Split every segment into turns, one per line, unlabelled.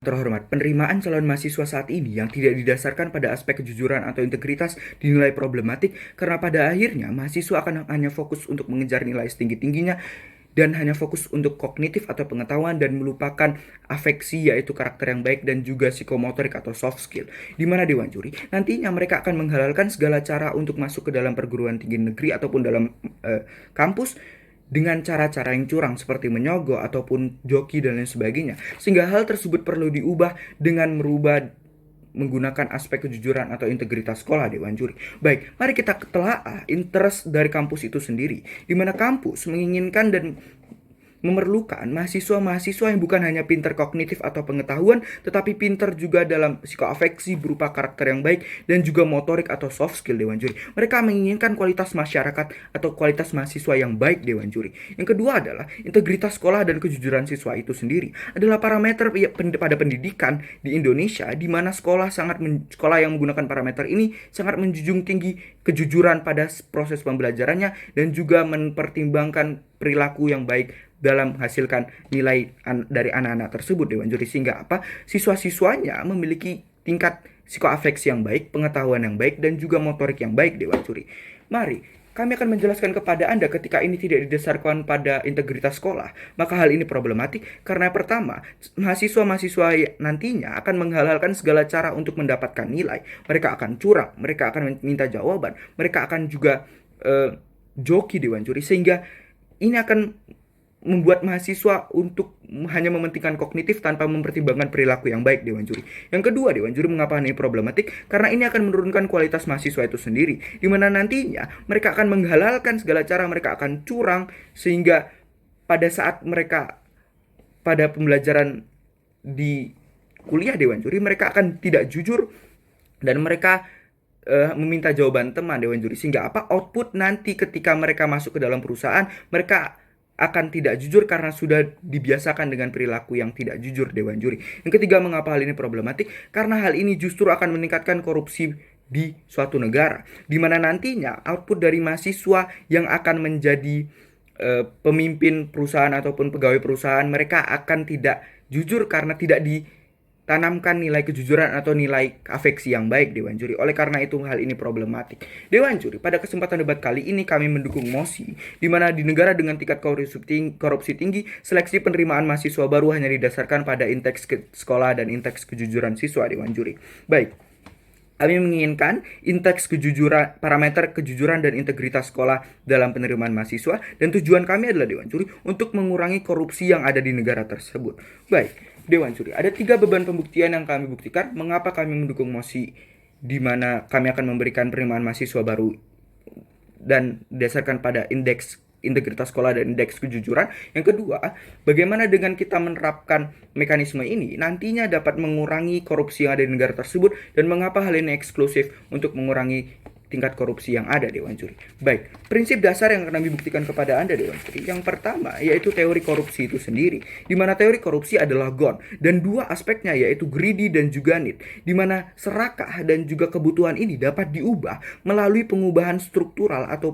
Terhormat, penerimaan calon mahasiswa saat ini yang tidak didasarkan pada aspek kejujuran atau integritas dinilai problematik karena pada akhirnya mahasiswa akan hanya fokus untuk mengejar nilai setinggi-tingginya dan hanya fokus untuk kognitif atau pengetahuan dan melupakan afeksi yaitu karakter yang baik dan juga psikomotorik atau soft skill. Di mana Dewan Juri, nantinya mereka akan menghalalkan segala cara untuk masuk ke dalam perguruan tinggi negeri ataupun dalam kampus dengan cara-cara yang curang seperti menyogok ataupun joki dan lain sebagainya. Sehingga hal tersebut perlu diubah dengan menggunakan aspek kejujuran atau integritas sekolah, Dewan Juri. Baik, mari kita telaah interest dari kampus itu sendiri, di mana kampus menginginkan dan memerlukan mahasiswa-mahasiswa yang bukan hanya pinter kognitif atau pengetahuan, tetapi pinter juga dalam psikoafeksi berupa karakter yang baik dan juga motorik atau soft skill, Dewan Juri. Mereka menginginkan kualitas masyarakat atau kualitas mahasiswa yang baik, Dewan Juri. Yang kedua adalah integritas sekolah dan kejujuran siswa itu sendiri adalah parameter pada pendidikan di Indonesia, di mana sekolah yang menggunakan parameter ini sangat menjunjung tinggi kejujuran pada proses pembelajarannya dan juga mempertimbangkan perilaku yang baik dalam menghasilkan nilai dari anak-anak tersebut, Dewan Juri. Sehingga apa? Siswa-siswanya memiliki tingkat psikoafeksi yang baik, pengetahuan yang baik, dan juga motorik yang baik, Dewan Juri. Mari kami akan menjelaskan kepada Anda ketika ini tidak didasarkan pada integritas sekolah, maka hal ini problematik karena pertama, mahasiswa-mahasiswa nantinya akan menghalalkan segala cara untuk mendapatkan nilai. Mereka akan curang, mereka akan minta jawaban, mereka akan juga joki, Dewan Juri. Sehingga ini akan membuat mahasiswa untuk hanya mementingkan kognitif tanpa mempertimbangkan perilaku yang baik, Dewan Juri. Yang kedua, Dewan Juri, mengapa ini problematik? Karena ini akan menurunkan kualitas mahasiswa itu sendiri, di mana nantinya mereka akan menghalalkan segala cara, mereka akan curang, sehingga pada saat mereka pada pembelajaran di kuliah, Dewan Juri, mereka akan tidak jujur dan mereka meminta jawaban teman, Dewan Juri. Sehingga apa? Output nanti ketika mereka masuk ke dalam perusahaan, mereka akan tidak jujur karena sudah dibiasakan dengan perilaku yang tidak jujur, Dewan Juri. Yang ketiga, mengapa hal ini problematik? Karena hal ini justru akan meningkatkan korupsi di suatu negara, di mana nantinya output dari mahasiswa yang akan menjadi pemimpin perusahaan ataupun pegawai perusahaan, mereka akan tidak jujur karena tidak ditanamkan nilai kejujuran atau nilai afeksi yang baik, Dewan Juri. Oleh karena itu hal ini problematik. Dewan Juri, pada kesempatan debat kali ini kami mendukung mosi di mana di negara dengan tingkat korupsi tinggi, seleksi penerimaan mahasiswa baru hanya didasarkan pada indeks sekolah dan indeks kejujuran siswa, Dewan Juri. Baik, kami menginginkan indeks kejujuran, parameter kejujuran dan integritas sekolah dalam penerimaan mahasiswa, dan tujuan kami adalah, Dewan Juri, untuk mengurangi korupsi yang ada di negara tersebut. Baik, Dewan Juri, ada 3 beban pembuktian yang kami buktikan mengapa kami mendukung mosi di mana kami akan memberikan penerimaan mahasiswa baru dan didasarkan pada indeks integritas sekolah dan indeks kejujuran. Yang kedua, bagaimana dengan kita menerapkan mekanisme ini nantinya dapat mengurangi korupsi yang ada di negara tersebut, dan mengapa hal ini eksklusif untuk mengurangi tingkat korupsi yang ada, Dewan Juri. Baik, prinsip dasar yang akan kami buktikan kepada Anda, Dewan Juri, yang pertama yaitu teori korupsi itu sendiri, di mana teori korupsi adalah GON, dan dua aspeknya yaitu greedy dan juga need, di mana serakah dan juga kebutuhan ini dapat diubah melalui pengubahan struktural atau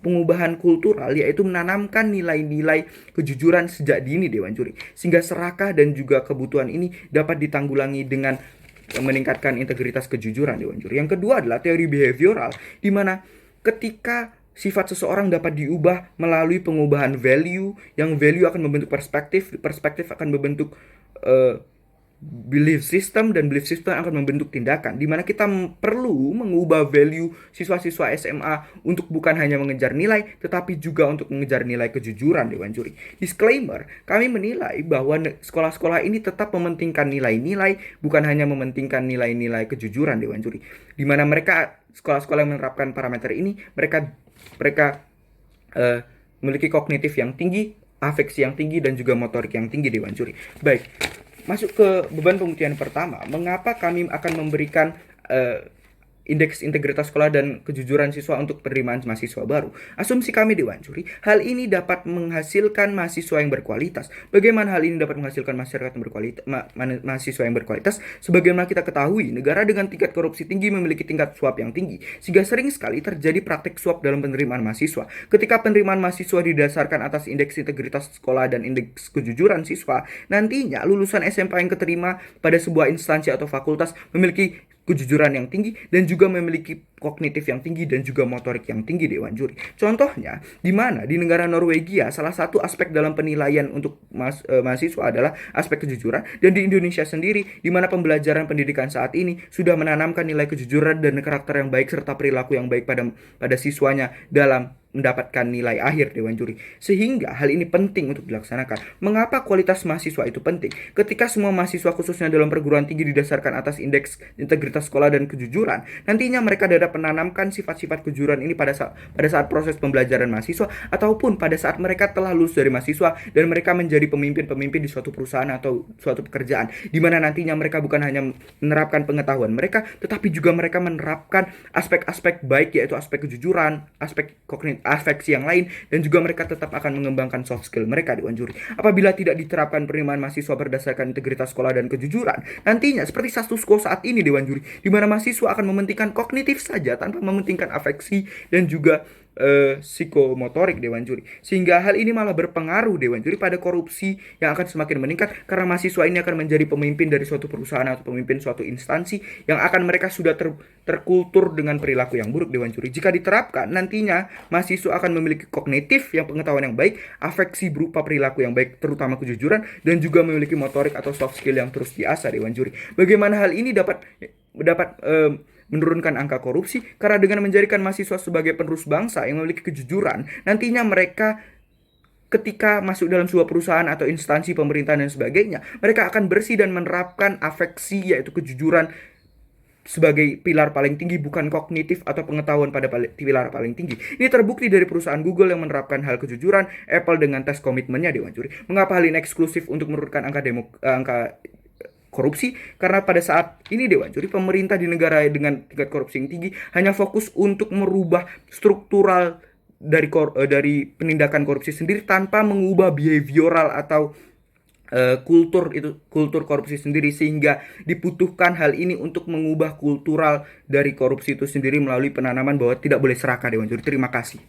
pengubahan kultural, yaitu menanamkan nilai-nilai kejujuran sejak dini, Dewan Juri, sehingga serakah dan juga kebutuhan ini dapat ditanggulangi dengan meningkatkan integritas kejujuran, Dewan Juri. Yang kedua adalah teori behavioral, di mana ketika sifat seseorang dapat diubah melalui pengubahan value, yang value akan membentuk perspektif, perspektif akan membentuk belief system, dan belief system akan membentuk tindakan, di mana kita perlu mengubah value siswa-siswa SMA untuk bukan hanya mengejar nilai tetapi juga untuk mengejar nilai kejujuran, Dewan Juri. Disclaimer, kami menilai bahwa sekolah-sekolah ini tetap mementingkan nilai-nilai, bukan hanya mementingkan nilai-nilai kejujuran, Dewan Juri. Di mana mereka sekolah-sekolah yang menerapkan parameter ini, mereka memiliki kognitif yang tinggi, afeksi yang tinggi, dan juga motorik yang tinggi, Dewan Juri. Baik, masuk ke beban pembuktian pertama, mengapa kami akan memberikan indeks integritas sekolah dan kejujuran siswa untuk penerimaan mahasiswa baru. Asumsi kami Dewan Juri, hal ini dapat menghasilkan mahasiswa yang berkualitas. Bagaimana hal ini dapat menghasilkan masyarakat yang berkualitas, mahasiswa yang berkualitas? Sebagaimana kita ketahui, negara dengan tingkat korupsi tinggi memiliki tingkat suap yang tinggi, sehingga sering sekali terjadi praktek suap dalam penerimaan mahasiswa. Ketika penerimaan mahasiswa didasarkan atas indeks integritas sekolah dan indeks kejujuran siswa, nantinya lulusan SMA yang keterima pada sebuah instansi atau fakultas memiliki kejujuran yang tinggi dan juga memiliki kognitif yang tinggi dan juga motorik yang tinggi Dewan Juri. Contohnya, di mana di negara Norwegia salah satu aspek dalam penilaian untuk mahasiswa adalah aspek kejujuran, dan di Indonesia sendiri di mana pembelajaran pendidikan saat ini sudah menanamkan nilai kejujuran dan karakter yang baik serta perilaku yang baik pada siswanya dalam mendapatkan nilai akhir Dewan Juri. Sehingga hal ini penting untuk dilaksanakan. Mengapa kualitas mahasiswa itu penting? Ketika semua mahasiswa khususnya dalam perguruan tinggi didasarkan atas indeks integritas sekolah dan kejujuran, nantinya mereka dapat menanamkan sifat-sifat kejujuran ini pada saat proses pembelajaran mahasiswa ataupun pada saat mereka telah lulus dari mahasiswa dan mereka menjadi pemimpin-pemimpin di suatu perusahaan atau suatu pekerjaan, di mana nantinya mereka bukan hanya menerapkan pengetahuan mereka, tetapi juga mereka menerapkan aspek-aspek baik, yaitu aspek kejujuran, aspek kognitif, afeksi yang lain, dan juga mereka tetap akan mengembangkan soft skill mereka Dewan Juri. Apabila tidak diterapkan penerimaan mahasiswa berdasarkan integritas sekolah dan kejujuran, nantinya seperti status quo saat ini Dewan Juri, di mana mahasiswa akan mementingkan kognitif saja tanpa mementingkan afeksi dan juga psikomotorik Dewan Juri, sehingga hal ini malah berpengaruh Dewan Juri pada korupsi yang akan semakin meningkat karena mahasiswa ini akan menjadi pemimpin dari suatu perusahaan atau pemimpin suatu instansi yang akan mereka sudah terkultur dengan perilaku yang buruk Dewan Juri. Jika diterapkan, nantinya mahasiswa akan memiliki kognitif yang pengetahuan yang baik, afeksi berupa perilaku yang baik terutama kejujuran, dan juga memiliki motorik atau soft skill yang terus diasah Dewan Juri. Bagaimana hal ini dapat menurunkan angka korupsi? Karena dengan menjadikan mahasiswa sebagai penerus bangsa yang memiliki kejujuran, nantinya mereka ketika masuk dalam sebuah perusahaan atau instansi pemerintahan dan sebagainya, mereka akan bersih dan menerapkan afeksi, yaitu kejujuran sebagai pilar paling tinggi, bukan kognitif atau pengetahuan pada pilar paling tinggi. Ini terbukti dari perusahaan Google yang menerapkan hal kejujuran, Apple dengan tes komitmennya Dewan Juri. Mengapa hal ini eksklusif untuk menurunkan angka korupsi? Karena pada saat ini Dewan Juri, pemerintah di negara dengan tingkat korupsi yang tinggi hanya fokus untuk merubah struktural dari penindakan korupsi sendiri tanpa mengubah behavioral atau kultur korupsi sendiri, sehingga dibutuhkan hal ini untuk mengubah kultural dari korupsi itu sendiri melalui penanaman bahwa tidak boleh serakah Dewan Juri. Terima kasih.